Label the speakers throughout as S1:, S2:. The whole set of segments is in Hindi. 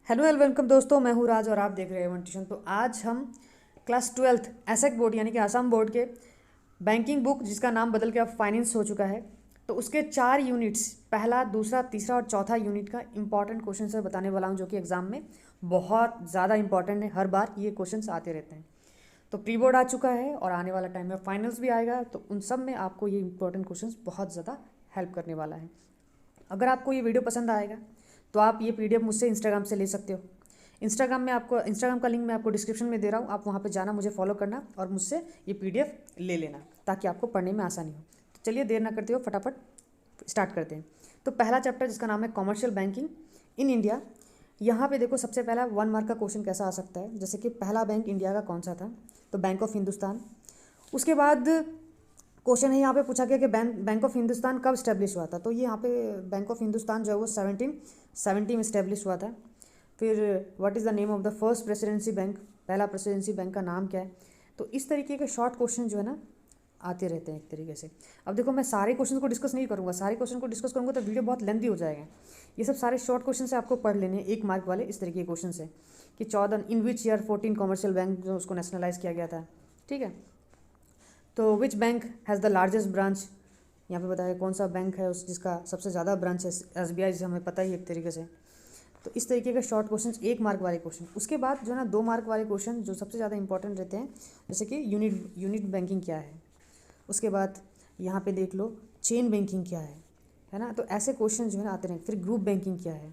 S1: हेलो वेलकम दोस्तों, मैं हूँ राज और आप देख रहे हैं वन ट्यूशन। तो आज हम क्लास 12th एसेक बोर्ड यानी कि आसाम बोर्ड के बैंकिंग बुक, जिसका नाम बदल के अब फाइनेंस हो चुका है, तो उसके 4 यूनिट्स, पहला, दूसरा, तीसरा और चौथा यूनिट का इंपॉर्टेंट क्वेश्चन से बताने वाला हूँ, जो कि एग्जाम में बहुत ज़्यादा इंपॉर्टेंट है। हर बार ये क्वेश्चन आते रहते हैं। तो प्री बोर्ड आ चुका है और आने वाला टाइम में फाइनल्स भी आएगा, तो उन सब में आपको ये इंपॉर्टेंट क्वेश्चन बहुत ज़्यादा हेल्प करने वाला है। अगर आपको ये वीडियो पसंद आएगा तो आप ये पीडीएफ मुझसे इंस्टाग्राम से ले सकते हो। इंस्टाग्राम का लिंक मैं आपको डिस्क्रिप्शन में दे रहा हूँ, आप वहाँ पे जाना, मुझे फॉलो करना और मुझसे ये पीडीएफ ले लेना, ताकि आपको पढ़ने में आसानी हो। तो चलिए देर ना करते हो, फटाफट स्टार्ट करते हैं। तो पहला चैप्टर, जिसका नाम है कॉमर्शियल बैंकिंग इन इंडिया, यहाँ पे देखो सबसे पहला 1 मार्क का क्वेश्चन कैसा आ सकता है। जैसे कि पहला बैंक इंडिया का कौन सा था, तो बैंक ऑफ हिंदुस्तान। उसके बाद क्वेश्चन है, यहाँ पे पूछा गया कि बैंक ऑफ हिंदुस्तान कब स्टैब्लिश हुआ था। तो ये यहाँ पे बैंक ऑफ हिंदुस्तान जो है वो 1770 में स्टैब्लिश हुआ था। फिर what is the name of the first presidency bank, पहला प्रेसिडेंसी बैंक का नाम क्या है। तो इस तरीके के शॉर्ट क्वेश्चन जो है ना आते रहते हैं एक तरीके से। अब देखो, मैं सारे क्वेश्चन को डिस्कस नहीं करूँगा, सारे क्वेश्चन को डिस्कस करूँगा तो वीडियो बहुत लेंदी हो जाएगा। ये सब सारे शॉर्ट क्वेश्चन से आपको पढ़ लेने हैं, 1 मार्क वाले इस तरीके के क्वेश्चन से, कि 14 इन विच ईयर 14 कॉमर्शियल बैंक जो उसको नेशनलाइज किया गया था। ठीक है, तो which bank has the largest branch, यहाँ पे बताया कौन सा बैंक है उस जिसका सबसे ज़्यादा ब्रांच है। एसबीआई, जिसे हमें पता ही है एक तरीके से। तो इस तरीके के शॉर्ट क्वेश्चन, 1 मार्क वाले क्वेश्चन। उसके बाद जो है ना 2 मार्क वाले क्वेश्चन जो सबसे ज़्यादा इंपॉर्टेंट रहते हैं, जैसे कि यूनिट बैंकिंग क्या है। उसके बाद यहाँ पे देख लो चेन बैंकिंग क्या है ना। तो ऐसे क्वेश्चन जो है ना आते रहेंगे। फिर ग्रुप बैंकिंग क्या है।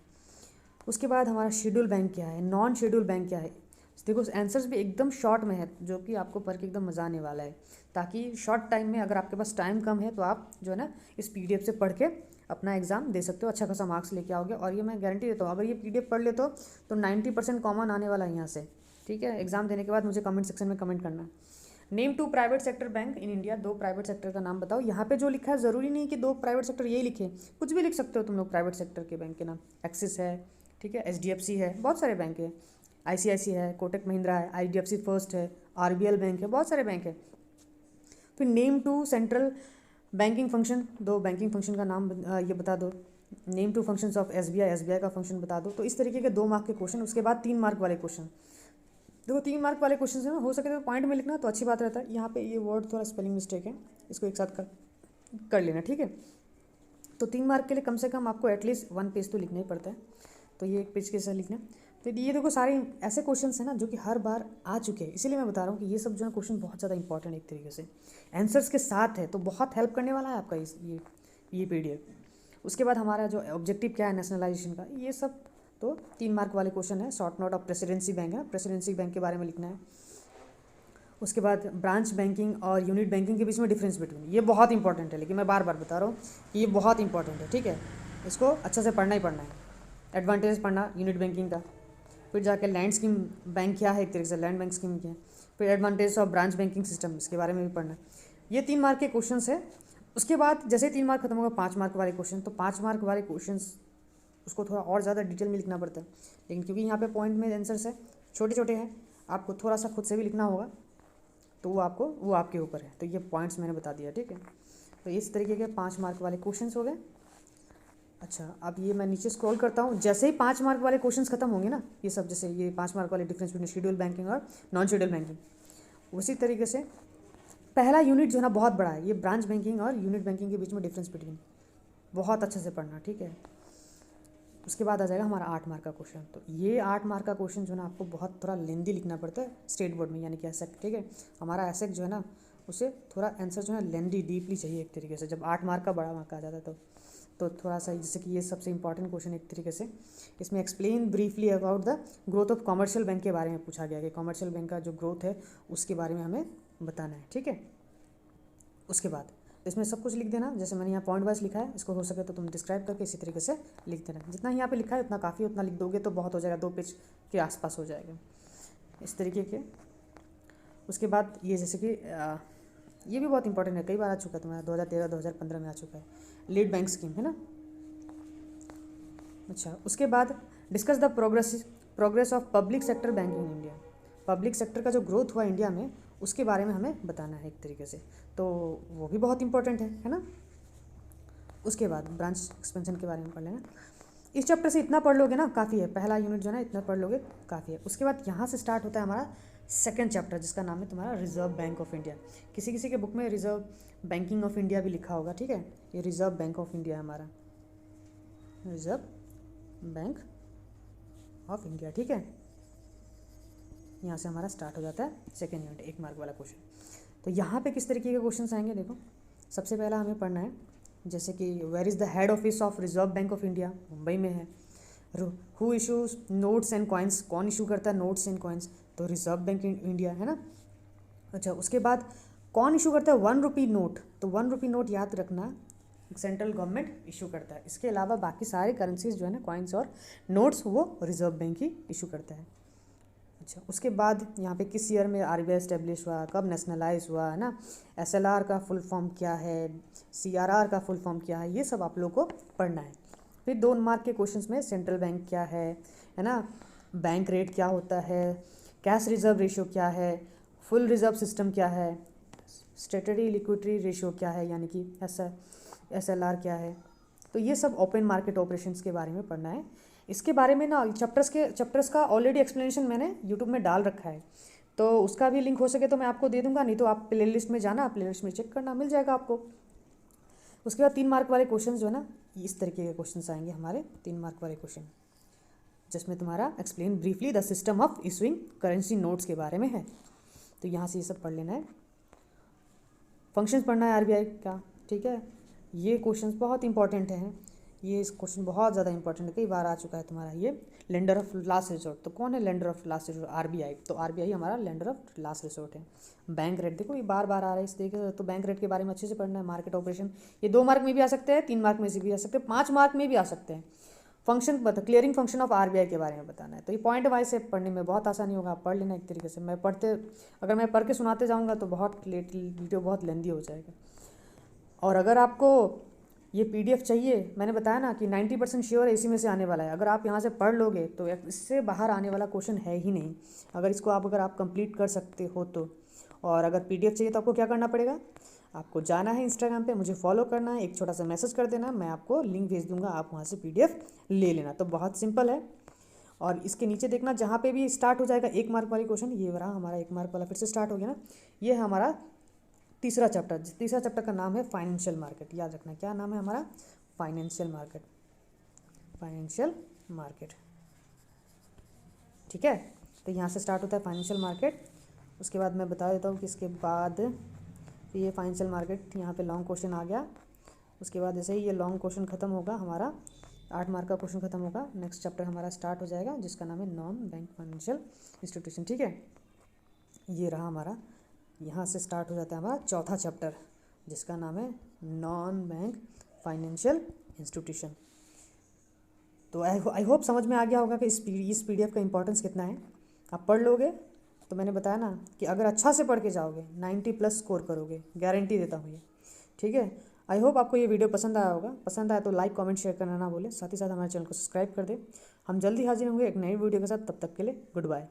S1: उसके बाद हमारा शेड्यूल बैंक क्या है, नॉन शेड्यूल बैंक क्या है। देखो आंसर्स भी एकदम शॉर्ट में है, जो कि आपको पढ़ के एकदम मज़ा आने वाला है, ताकि शॉर्ट टाइम में, अगर आपके पास टाइम कम है तो आप जो है ना इस पीडीएफ से पढ़ के अपना एग्जाम दे सकते हो, अच्छा खासा मार्क्स लेके आओगे। और ये मैं गारंटी देता हूँ, अगर ये पीडीएफ पढ़ लेते हो तो 90% कॉमन आने वाला है यहाँ से। ठीक है, एग्जाम देने के बाद मुझे कमेंट सेक्शन में कमेंट करना। Name 2 private sector bank in India, 2 private sector का नाम बताओ। यहाँ पे जो लिखा है ज़रूरी नहीं कि 2 प्राइवेट सेक्टर यही लिखे, कुछ भी लिख सकते हो तुम लोग प्राइवेट सेक्टर के बैंक के नाम। एक्सिस है, ठीक है, एचडीएफसी है, बहुत सारे बैंक है, आईसीआईसी है, कोटक महिंद्रा है, आईडीएफसी फर्स्ट है, आरबीएल बैंक है, बहुत सारे बैंक है। फिर name 2 central banking function, 2 banking function का नाम ये बता दो। नेम 2 फंक्शंस ऑफ एसबीआई का फंक्शन बता दो। तो इस तरीके के 2 मार्क के क्वेश्चन। उसके बाद 3 मार्क वाले क्वेश्चन। देखो 3 मार्क वाले क्वेश्चन है ना, हो सके तो पॉइंट में लिखना तो अच्छी बात रहता है। यहाँ पे ये वर्ड थोड़ा स्पेलिंग मिस्टेक है, इसको एक साथ कर लेना, ठीक है। तो 3 मार्क के लिए कम से कम आपको एटलीस्ट 1 पेज तो लिखना ही पड़ता है, तो ये 1 पेज के साथ लिखना। तो ये देखो सारे ऐसे क्वेश्चंस हैं ना जो कि हर बार आ चुके हैं, इसीलिए मैं बता रहा हूँ कि ये सब जो है क्वेश्चन बहुत ज़्यादा इंपॉर्टेंट है एक तरीके से, आंसर्स के साथ है, तो बहुत हेल्प करने वाला है आपका ये पीडीएफ। उसके बाद हमारा जो ऑब्जेक्टिव क्या है नेशनलाइजेशन का, ये सब तो 3 मार्क वाले क्वेश्चन है। Short note of presidency bank है, प्रेसिडेंसी बैंक के बारे में लिखना है। उसके बाद ब्रांच बैंकिंग और यूनिट बैंकिंग के बीच में डिफरेंस बिटवीन, ये बहुत इंपॉर्टेंट है, लेकिन मैं बार बार बता रहा हूँ कि ये बहुत इंपॉर्टेंट है, ठीक है। इसको अच्छे से पढ़ना ही पढ़ना है। एडवांटेज पढ़ना यूनिट बैंकिंग का, फिर जाके लैंड स्कीम बैंक क्या है, एक तरीके से लैंड बैंक स्कीम क्या है, फिर advantage of branch banking system, इसके बारे में भी पढ़ना है। ये 3 मार्क के क्वेश्चन है। उसके बाद जैसे ही 3 मार्क खत्म होगा, 5 मार्क वाले क्वेश्चन। तो 5 मार्क वाले क्वेश्चन उसको थोड़ा और ज़्यादा डिटेल में लिखना पड़ता है, लेकिन क्योंकि यहाँ पे पॉइंट में आंसर्स है, छोटे छोटे हैं, आपको थोड़ा सा खुद से भी लिखना होगा, तो वो आपके ऊपर है। तो ये पॉइंट्स मैंने बता दिया, ठीक है। तो इस तरीके के 5 मार्क वाले क्वेश्चंस हो गए। अच्छा, अब ये मैं नीचे स्क्रॉल करता हूँ, जैसे ही 5 मार्क वाले क्वेश्चंस खत्म होंगे ना, ये सब, जैसे ये 5 मार्क वाले डिफरेंस बिटवीन शेड्यूल बैंकिंग और नॉन शेड्यूल बैंकिंग, उसी तरीके से पहला यूनिट जो है ना बहुत बड़ा है, ये ब्रांच बैंकिंग और यूनिट बैंकिंग के बीच में डिफरेंस बिटवीन, बहुत अच्छे से पढ़ना, ठीक है। उसके बाद आ जाएगा हमारा 8 मार्क का क्वेश्चन। तो ये 8 मार्क का क्वेश्चन जो है ना आपको बहुत थोड़ा लेंदी लिखना पड़ता है स्टेट बोर्ड में, यानी कि एसेक, ठीक है। हमारा एसेक जो है ना उसे थोड़ा आंसर जो है लेंदी डीपली चाहिए एक तरीके से, जब 8 मार्क का बड़ा मार्क आ जाता है तो थोड़ा सा, जैसे कि ये सबसे इंपॉर्टेंट क्वेश्चन एक तरीके से, इसमें explain briefly about the growth of commercial bank के बारे में पूछा गया, कि कॉमर्शियल बैंक का जो ग्रोथ है उसके बारे में हमें बताना है, ठीक है। उसके बाद इसमें सब कुछ लिख देना, जैसे मैंने यहाँ पॉइंट वाइज लिखा है, इसको हो सके तो तुम डिस्क्राइब करके इसी तरीके से लिख देना। जितना यहाँ पे लिखा है उतना काफ़ी, उतना लिख दोगे तो बहुत हो जाएगा, 2 पेज के आसपास हो जाएगा इस तरीके के। उसके बाद ये जैसे कि ये भी बहुत इंपॉर्टेंट है, कई बार आ चुका है तुम्हारा, 2013-2015 में आ चुका है, लीड बैंक स्कीम, है ना। अच्छा, उसके बाद discuss the progress of public sector banking in India, public sector का जो ग्रोथ हुआ इंडिया में उसके बारे में हमें बताना है एक तरीके से, तो वो भी बहुत इंपॉर्टेंट है ना। उसके बाद ब्रांच एक्सपेंशन के बारे में पढ़ लेना। इस चैप्टर से इतना पढ़ लोगे ना काफ़ी है, पहला यूनिट जो है ना इतना पढ़ लोगे काफ़ी है। उसके बाद यहाँ से स्टार्ट होता है हमारा सेकंड चैप्टर जिसका नाम है तुम्हारा रिजर्व बैंक ऑफ इंडिया। किसी किसी के बुक में रिजर्व बैंकिंग ऑफ इंडिया भी लिखा होगा, ठीक है। ये रिजर्व बैंक ऑफ इंडिया है हमारा, रिजर्व बैंक ऑफ इंडिया, ठीक है। यहाँ से हमारा स्टार्ट हो जाता है सेकेंड यूनिट, 1 मार्क वाला क्वेश्चन। तो यहाँ पे किस तरीके के क्वेश्चन आएंगे देखो। सबसे पहला हमें पढ़ना है जैसे कि where is the head office of Reserve Bank of India, Mumbai में है। Who issues notes and coins, कौन इशू करता है नोट्स एंड कॉइन्स, तो रिजर्व बैंक इंडिया है ना। अच्छा, उसके बाद कौन इशू करता है 1 रुपी नोट, तो 1 रुपी नोट याद रखना सेंट्रल गवर्नमेंट इशू करता है। इसके अलावा बाकी सारे करेंसीज जो है ना कॉइन्स और नोट्स वो रिजर्व बैंक ही इशू करता है। अच्छा, उसके बाद यहाँ पे किस ईयर में आरबीआई एस्टेब्लिश हुआ, कब नेशनलाइज हुआ है ना, एसएलआर का फुल फॉर्म क्या है, सीआरआर का फुल फॉर्म क्या है, ये सब आप लोग को पढ़ना है। फिर 2 मार्क के क्वेश्चंस में सेंट्रल बैंक क्या है ना, बैंक रेट क्या होता है, कैश रिजर्व रेशियो क्या है, फुल रिजर्व सिस्टम क्या है, स्टेटरी लिक्विडिटी रेशियो क्या है यानी कि एसएलआर क्या है। तो ये सब ओपन मार्केट ऑपरेशंस के बारे में पढ़ना है। इसके बारे में ना चैप्टर्स का ऑलरेडी एक्सप्लेनेशन मैंने यूट्यूब में डाल रखा है, तो उसका भी लिंक हो सके तो मैं आपको दे दूंगा, नहीं तो आप प्लेलिस्ट में जाना, प्लेलिस्ट में चेक करना, मिल जाएगा आपको। उसके बाद 3 मार्क वाले क्वेश्चन जो है ना इस तरीके के क्वेश्चन आएंगे हमारे 3 मार्क वाले क्वेश्चन, जिसमें तुम्हारा explain briefly the system of issuing currency notes के बारे में है। तो यहाँ से ये सब पढ़ लेना है। फंक्शंस पढ़ना है आरबीआई का, ठीक है। ये क्वेश्चंस बहुत इंपॉर्टेंट हैं, ये इस क्वेश्चन बहुत ज़्यादा इंपॉर्टेंट है, कई बार आ चुका है तुम्हारा ये। लेंडर ऑफ लास्ट रिसोर्ट, तो कौन है lender of last resort, RBI. तो आरबीआई हमारा लेंडर ऑफ लास्ट रिसोर्ट है। बैंक रेट देखो ये बार बार आ रहा है इस तरीके, तो बैंक रेट के बारे में अच्छे से पढ़ना है। मार्केट ऑपरेशन ये 2 मार्क में भी आ सकते हैं, 3 मार्क में से भी आ सकते हैं, 5 मार्क में भी आ सकते हैं। फंक्शन बता, क्लियरिंग फंक्शन ऑफ आरबीआई के बारे में बताना है। तो ये पॉइंट वाइज से पढ़ने में बहुत आसानी होगा, आप पढ़ लेना एक तरीके से। अगर मैं पढ़ के सुनाते जाऊँगा तो बहुत वीडियो बहुत लेंदी हो जाएगा। और अगर आपको ये पीडीएफ चाहिए, मैंने बताया ना कि 90% श्योर है इसी में से आने वाला है। अगर आप यहाँ से पढ़ लोगे तो इससे बाहर आने वाला क्वेश्चन है ही नहीं। अगर आप कंप्लीट कर सकते हो तो। और अगर पीडीएफ चाहिए तो आपको क्या करना पड़ेगा, आपको जाना है इंस्टाग्राम पे, मुझे फॉलो करना है, एक छोटा सा मैसेज कर देना, मैं आपको लिंक भेज दूंगा, आप वहाँ से पीडीएफ ले लेना। तो बहुत सिंपल है। और इसके नीचे देखना जहाँ पे भी स्टार्ट हो जाएगा 1 मार्क वाली क्वेश्चन, ये रहा हमारा 1 मार्क वाला, फिर से स्टार्ट हो गया ना। ये है हमारा तीसरा चैप्टर का नाम है फाइनेंशियल मार्केट। याद रखना क्या नाम है हमारा, फाइनेंशियल मार्केट, ठीक है। तो यहाँ से स्टार्ट होता है फाइनेंशियल मार्केट। उसके बाद मैं बता देता हूँ कि इसके बाद ये फाइनेंशियल मार्केट यहाँ पे लॉन्ग क्वेश्चन आ गया। उसके बाद जैसे ही ये लॉन्ग क्वेश्चन खत्म होगा, हमारा 8 मार्क का क्वेश्चन खत्म होगा, नेक्स्ट चैप्टर हमारा स्टार्ट हो जाएगा जिसका नाम है नॉन बैंक फाइनेंशियल इंस्टीट्यूशन, ठीक है। ये रहा हमारा, यहाँ से स्टार्ट हो जाता है हमारा चौथा चैप्टर जिसका नाम है नॉन बैंक फाइनेंशियल इंस्टीट्यूशन। तो आई होप समझ में आ गया होगा कि इस पीडीएफ का इंपॉर्टेंस कितना है। आप पढ़ लोगे तो मैंने बताया ना कि अगर अच्छा से पढ़ के जाओगे 90+ स्कोर करोगे, गारंटी देता हूँ ये, ठीक है। आई होप आपको ये वीडियो पसंद आया होगा। पसंद आया तो लाइक कमेंट शेयर करना ना भूलें, साथ ही साथ हमारे चैनल को सब्सक्राइब कर दें। हम जल्दी हाजिर होंगे एक नई वीडियो के साथ, तब तक के लिए गुड बाय।